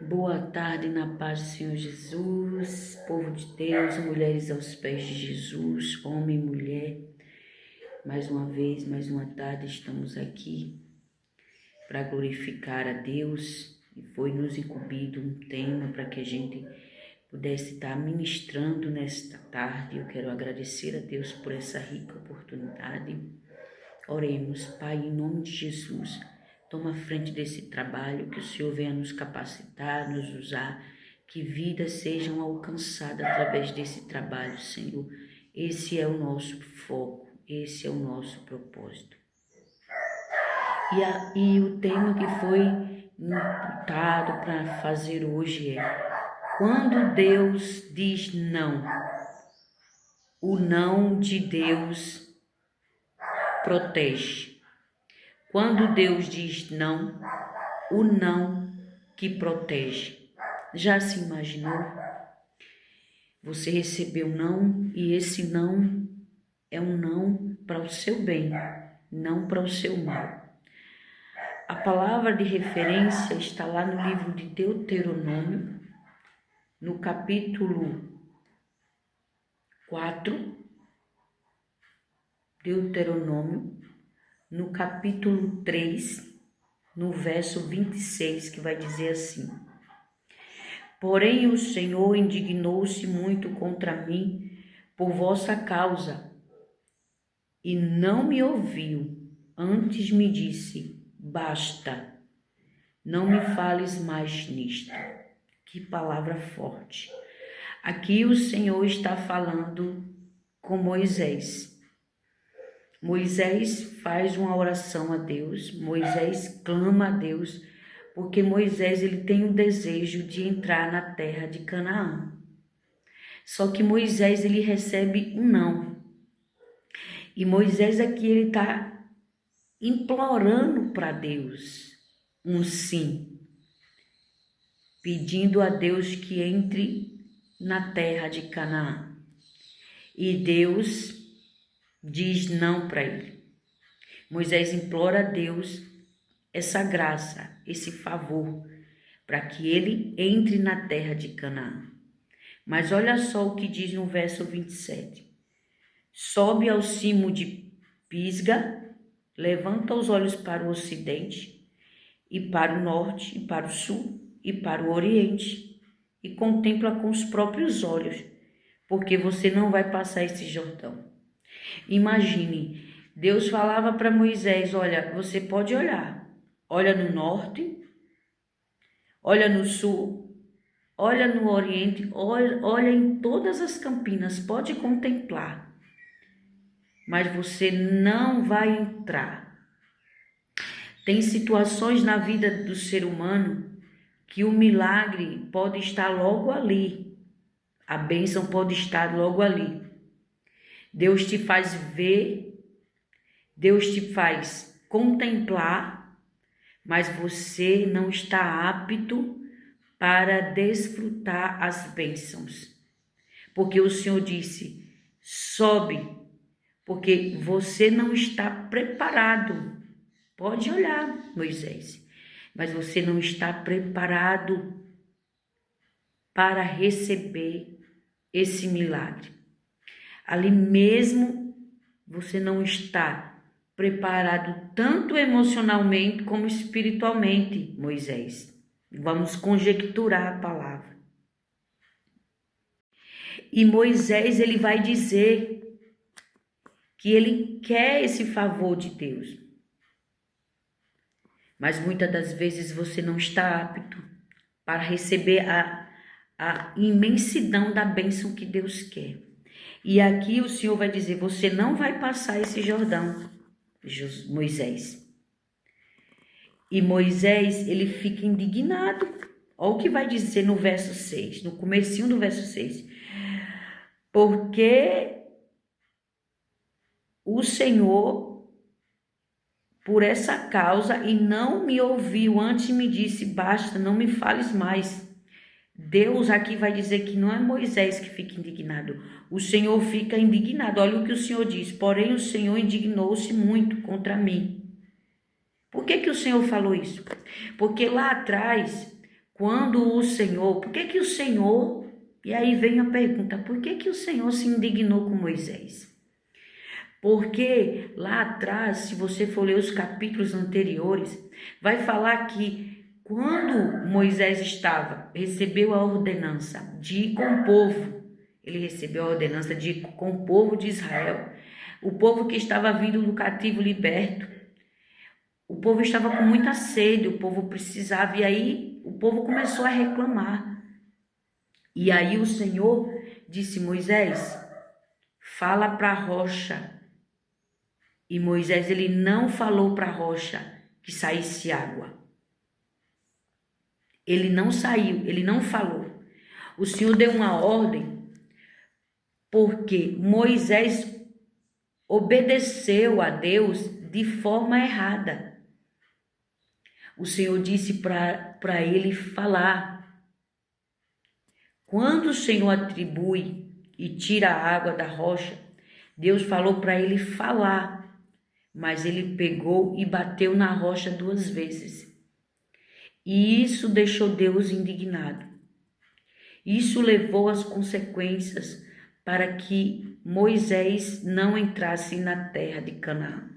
Boa tarde, na paz do Senhor Jesus, povo de Deus, mulheres aos pés de Jesus, homem e mulher. Mais uma vez, mais uma tarde, estamos aqui para glorificar a Deus e foi nos incumbido um tema para que a gente pudesse estar ministrando nesta tarde. Eu quero agradecer a Deus por essa rica oportunidade. Oremos, Pai, em nome de Jesus. Toma a frente desse trabalho, que o Senhor venha nos capacitar, nos usar, que vidas sejam alcançadas através desse trabalho, Senhor. Esse é o nosso foco, esse é o nosso propósito. E o tema que foi imputado para fazer hoje é: quando Deus diz não, o não de Deus protege. Quando Deus diz não, o não que protege. Já se imaginou? Você recebeu não e esse não é um não para o seu bem, não para o seu mal. A palavra de referência está lá no livro de Deuteronômio, no capítulo 4, Deuteronômio, no capítulo 3, no verso 26, que vai dizer assim: Porém o Senhor indignou-se muito contra mim por vossa causa, e não me ouviu, antes me disse: basta, não me fales mais nisto. Que palavra forte. Aqui o Senhor está falando com Moisés. Moisés faz uma oração a Deus, Moisés clama a Deus, porque Moisés ele tem o desejo de entrar na terra de Canaã. Só que Moisés ele recebe um não. E Moisés aqui ele está implorando para Deus um sim, pedindo a Deus que entre na terra de Canaã. E Deus diz não para ele. Moisés implora a Deus essa graça, esse favor, para que ele entre na terra de Canaã. Mas olha só o que diz no verso 27. Sobe ao cimo de Pisga, levanta os olhos para o ocidente, e para o norte, e para o sul, e para o oriente, e contempla com os próprios olhos, porque você não vai passar esse Jordão. Imagine, Deus falava para Moisés: olha, você pode olhar, olha no norte, olha no sul, olha no oriente, olha em todas as campinas, pode contemplar, mas você não vai entrar. Tem situações na vida do ser humano que o milagre pode estar logo ali, a bênção pode estar logo ali. Deus te faz ver, Deus te faz contemplar, mas você não está apto para desfrutar as bênçãos. Porque o Senhor disse: sobe, porque você não está preparado. Pode olhar, Moisés, mas você não está preparado para receber esse milagre. Ali mesmo você não está preparado tanto emocionalmente como espiritualmente, Moisés. Vamos conjecturar a palavra. E Moisés ele vai dizer que ele quer esse favor de Deus. Mas muitas das vezes você não está apto para receber a imensidão da bênção que Deus quer. E aqui o Senhor vai dizer: você não vai passar esse Jordão, Moisés. E Moisés, ele fica indignado. Olha o que vai dizer no verso 6, no comecinho do verso 6. Porque o Senhor, por essa causa, e não me ouviu, antes me disse: basta, não me fales mais. Deus aqui vai dizer que não é Moisés que fica indignado, o Senhor fica indignado. Olha o que o Senhor diz: porém o Senhor indignou-se muito contra mim. Por que o Senhor falou isso? Porque lá atrás, quando o Senhor, por que que o Senhor, e aí vem a pergunta, por que que o Senhor se indignou com Moisés? Porque lá atrás, se você for ler os capítulos anteriores, vai falar que quando Moisés recebeu a ordenança de ir com o povo, ele recebeu a ordenança de ir com o povo de Israel, o povo que estava vindo do cativo liberto, o povo estava com muita sede, o povo precisava, e aí o povo começou a reclamar. E aí o Senhor disse: Moisés, fala para a rocha. E Moisés, ele não falou para a rocha que saísse água. Ele não saiu, ele não falou. O Senhor deu uma ordem porque Moisés obedeceu a Deus de forma errada. O Senhor disse para ele falar. Quando o Senhor atribui e tira a água da rocha, Deus falou para ele falar. Mas ele pegou e bateu na rocha 2 vezes. E isso deixou Deus indignado. Isso levou às consequências para que Moisés não entrasse na terra de Canaã.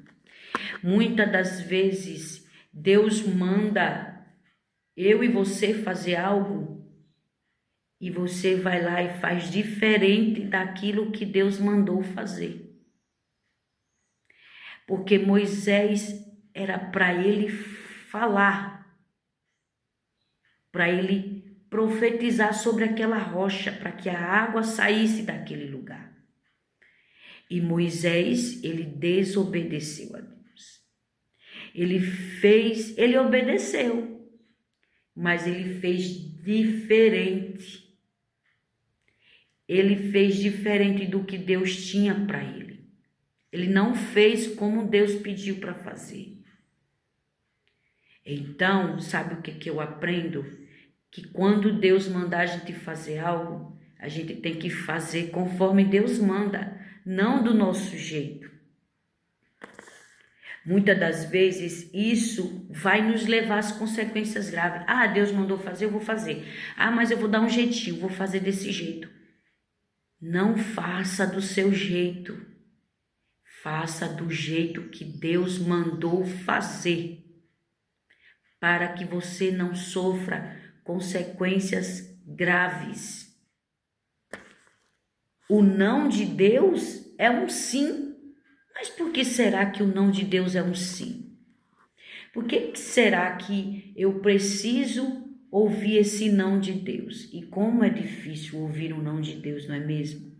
Muitas das vezes, Deus manda eu e você fazer algo e você vai lá e faz diferente daquilo que Deus mandou fazer. Porque Moisés era para ele falar, para ele profetizar sobre aquela rocha, para que a água saísse daquele lugar. E Moisés, ele desobedeceu a Deus. Ele obedeceu, mas ele fez diferente. Ele fez diferente do que Deus tinha para ele. Ele não fez como Deus pediu para fazer. Então, sabe o que eu aprendo? Que quando Deus mandar a gente fazer algo, a gente tem que fazer conforme Deus manda, não do nosso jeito. Muitas das vezes isso vai nos levar às consequências graves. Ah, Deus mandou fazer, eu vou fazer. Ah, mas eu vou dar um jeitinho, vou fazer desse jeito. Não faça do seu jeito. Faça do jeito que Deus mandou fazer, para que você não sofra consequências graves. O não de Deus é um sim. Mas por que será que o não de Deus é um sim? Por que será que eu preciso ouvir esse não de Deus? E como é difícil ouvir o não de Deus, não é mesmo?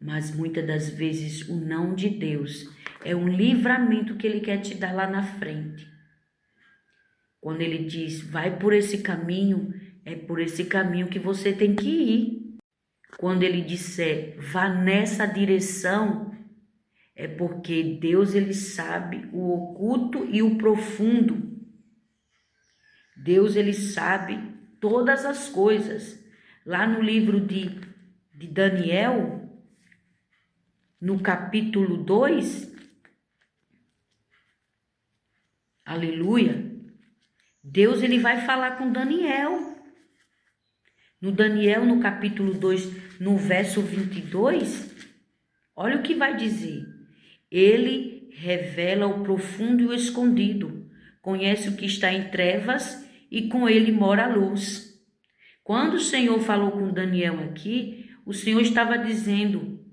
Mas muitas das vezes o não de Deus é um livramento que Ele quer te dar lá na frente. Quando Ele diz, vai por esse caminho, é por esse caminho que você tem que ir. Quando Ele disser, vá nessa direção, é porque Deus, Ele sabe o oculto e o profundo. Deus, Ele sabe todas as coisas. Lá no livro de Daniel, no capítulo 2, aleluia, Deus, ele vai falar com Daniel. No Daniel, no capítulo 2, no verso 22, olha o que vai dizer. Ele revela o profundo e o escondido, conhece o que está em trevas e com ele mora a luz. Quando o Senhor falou com Daniel aqui, o Senhor estava dizendo,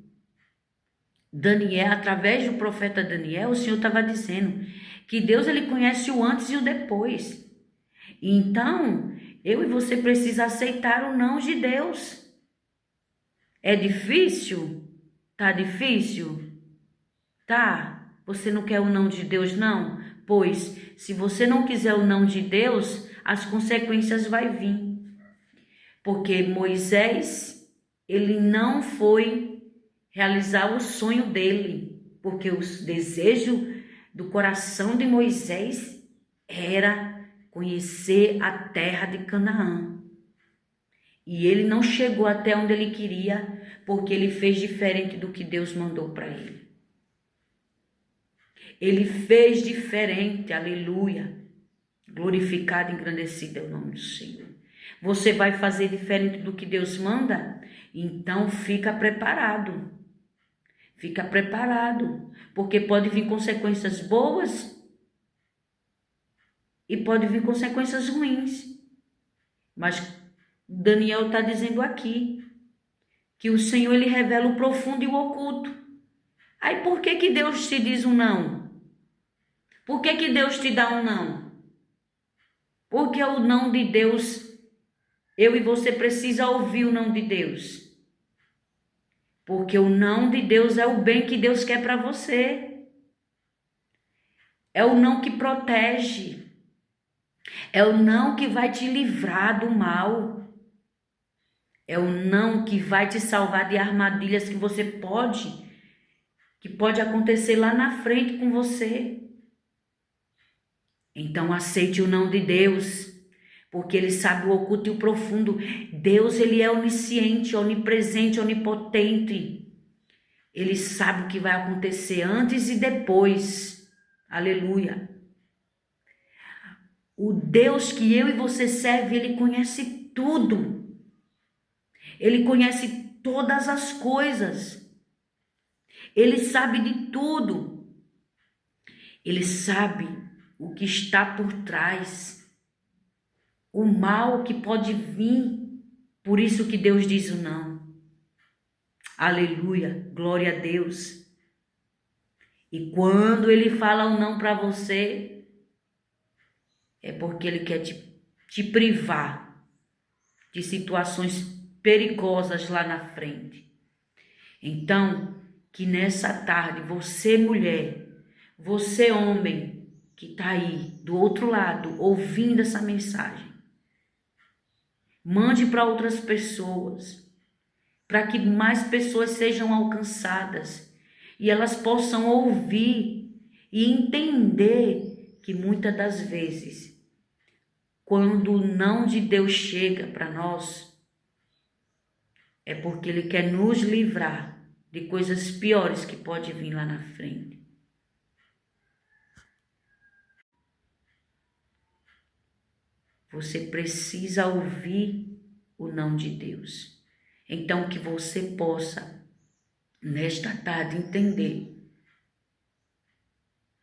Daniel, através do profeta Daniel, o Senhor estava dizendo que Deus, ele conhece o antes e o depois. Então, eu e você precisa aceitar o não de Deus. É difícil? Tá difícil? Tá? Você não quer o não de Deus, não? Pois, se você não quiser o não de Deus, as consequências vão vir. Porque Moisés, ele não foi realizar o sonho dele, porque o desejo do coração de Moisés era conhecer a terra de Canaã. E ele não chegou até onde ele queria, porque ele fez diferente do que Deus mandou para ele. Ele fez diferente, aleluia. Glorificado e engrandecido é o nome do Senhor. Você vai fazer diferente do que Deus manda? Então fica preparado. Fica preparado, porque pode vir consequências boas e pode vir consequências ruins. Mas Daniel está dizendo aqui que o Senhor ele revela o profundo e o oculto. Aí por que Deus te diz um não? Por que Deus te dá um não? Porque o não de Deus, eu e você precisa ouvir o não de Deus. Porque o não de Deus é o bem que Deus quer para você. É o não que protege. É o não que vai te livrar do mal. É o não que vai te salvar de armadilhas que pode acontecer lá na frente com você. Então aceite o não de Deus, porque Ele sabe o oculto e o profundo. Deus, Ele é onisciente, onipresente, onipotente. Ele sabe o que vai acontecer antes e depois. Aleluia. O Deus que eu e você serve, Ele conhece tudo. Ele conhece todas as coisas. Ele sabe de tudo. Ele sabe o que está por trás. O mal que pode vir. Por isso que Deus diz o não. Aleluia. Glória a Deus. E quando Ele fala o não para você, é porque Ele quer te privar de situações perigosas lá na frente. Então, que nessa tarde, você mulher, você homem, que está aí do outro lado, ouvindo essa mensagem, mande para outras pessoas, para que mais pessoas sejam alcançadas e elas possam ouvir e entender que muitas das vezes, quando o não de Deus chega para nós, é porque Ele quer nos livrar de coisas piores que pode vir lá na frente. Você precisa ouvir o não de Deus. Então que você possa, nesta tarde, entender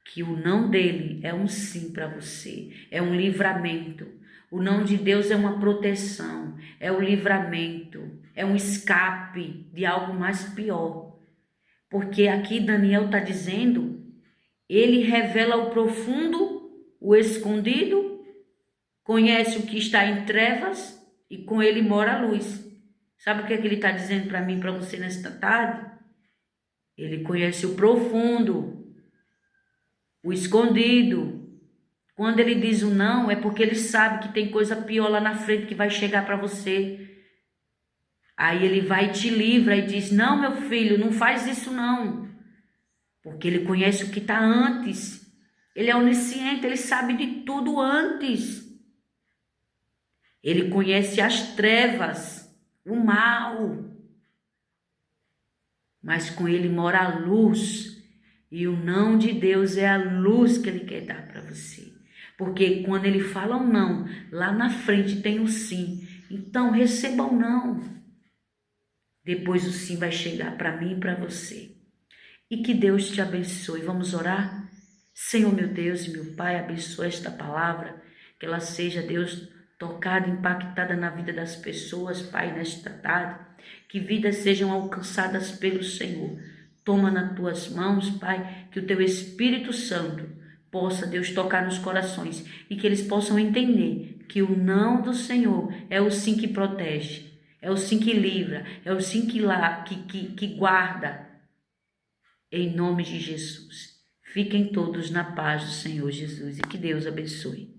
que o não dele é um sim para você, é um livramento. O não de Deus é uma proteção, é o livramento, é um escape de algo mais pior. Porque aqui Daniel está dizendo, ele revela o profundo, o escondido, conhece o que está em trevas e com ele mora a luz. Sabe o que é que ele está dizendo para mim e para você nesta tarde? Ele conhece o profundo, o escondido. Quando ele diz o não, é porque ele sabe que tem coisa pior lá na frente que vai chegar para você. Aí ele vai e te livra e diz, não, meu filho, não faz isso não. Porque ele conhece o que está antes. Ele é onisciente, ele sabe de tudo antes. Ele conhece as trevas, o mal. Mas com ele mora a luz. E o não de Deus é a luz que ele quer dar para você. Porque quando ele fala um não, lá na frente tem o sim. Então receba o não. Depois o sim vai chegar para mim e para você. E que Deus te abençoe. Vamos orar? Senhor meu Deus e meu Pai, abençoe esta palavra. Que ela seja, Deus, tocada, impactada na vida das pessoas, Pai, nesta tarde. Que vidas sejam alcançadas pelo Senhor. Toma nas tuas mãos, Pai, que o teu Espírito Santo possa, Deus, tocar nos corações e que eles possam entender que o não do Senhor é o sim que protege, é o sim que livra, é o sim que guarda. Em nome de Jesus. Fiquem todos na paz do Senhor Jesus e que Deus abençoe.